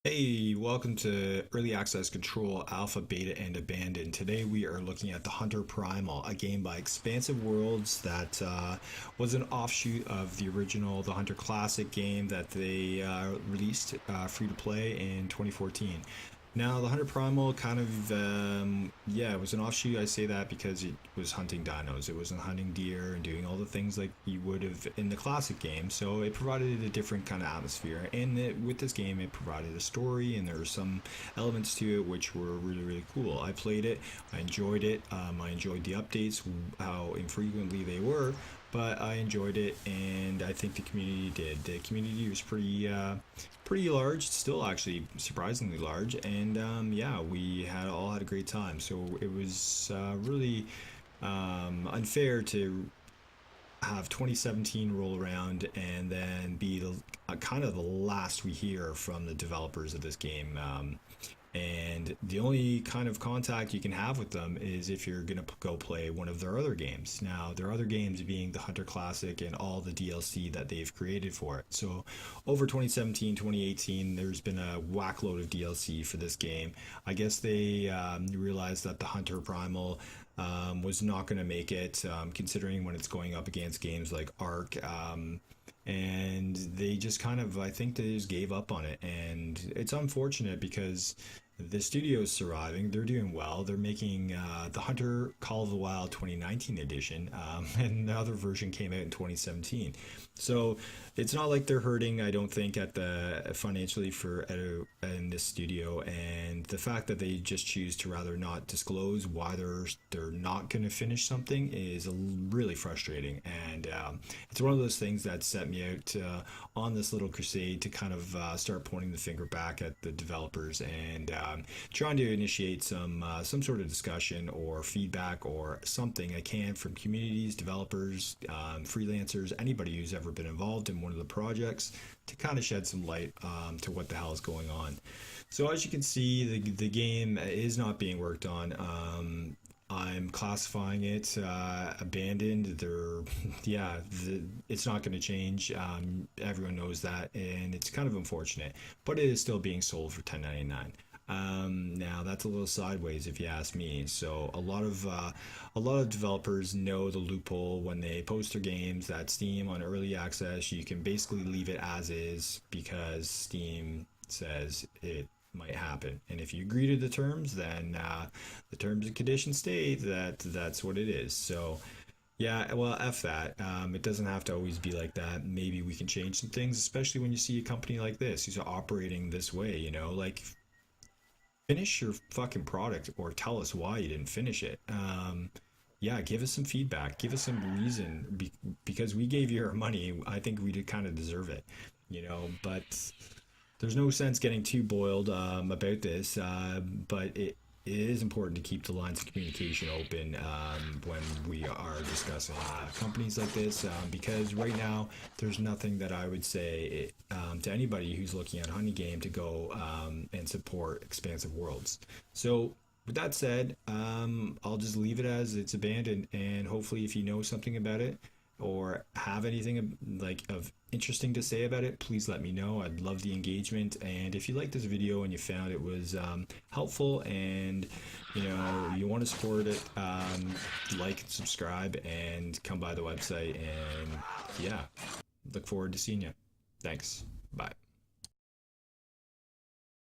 Hey, welcome to Early Access Control Alpha, Beta, and Abandoned. Today we are looking at the Hunter Primal, a game by Expansive Worlds that was an offshoot of the original, the Hunter Classic game that they released free to play in 2014. Now, the Hunter Primal kind of, yeah, it was an offshoot. I say that because it was hunting dinos. It wasn't hunting deer and doing all the things like you would have in the classic game. So it provided a different kind of atmosphere. And with this game, it provided a story, and there were some elements to it which were really, really cool. I played it. I enjoyed it. I enjoyed the updates, how infrequently they were, but I enjoyed it, and I think the community did. The community was pretty large, still actually surprisingly large, and yeah, we all had a great time. So it was really unfair to have 2017 roll around and then be kind of the last we hear from the developers of this game. And the only kind of contact you can have with them is if you're going to go play one of their other games. Now, their other games being the Hunter Classic and all the DLC that they've created for it. So, over 2017, 2018, there's been a whackload of DLC for this game. I guess they realized that the Hunter Primal was not going to make it, considering when it's going up against games like Ark. And they just kind of, I think they just gave up on it, and it's unfortunate because the studio is surviving. They're doing well. They're making the Hunter Call of the Wild 2019 edition, and the other version came out in 2017. So it's not like they're hurting, I don't think, at the financially for in this studio. And the fact that they just choose to rather not disclose why they're not going to finish something is really frustrating. And it's one of those things that set me out on this little crusade to kind of start pointing the finger back at the developers and trying to initiate some sort of discussion or feedback or something I can from communities, developers, freelancers, anybody who's ever been involved in one of the projects to kind of shed some light to what the hell is going on. So as you can see, the game is not being worked on. I'm classifying it abandoned. Yeah, it's not going to change. Everyone knows that, and it's kind of unfortunate. But it is still being sold for 10.99. Now that's a little sideways if you ask me. So a lot of developers know the loophole when they post their games that Steam on early access. You can basically leave it as is because Steam says it might happen. And if you agree to the terms, then the terms and conditions state that that's what it is. So yeah, well, F that. It doesn't have to always be like that. Maybe we can change some things, especially when you see a company like this who's operating this way, like finish your fucking product or tell us why you didn't finish it. Yeah, give us some feedback, give us some reason because we gave you our money. I think we did kind of deserve it, but there's no sense getting too boiled about this, but it is important to keep the lines of communication open when we are discussing companies like this, because right now there's nothing that I would say to anybody who's looking at a hunting game to go and support Expansive Worlds. So with that said, I'll just leave it as it's abandoned, and hopefully if you know something about it or have anything like of interesting to say about it, please let me know. I'd love the engagement. And if you like this video and you found it was helpful and you want to support it, like and subscribe and come by the website. And yeah, look forward to seeing you. Thanks. Bye.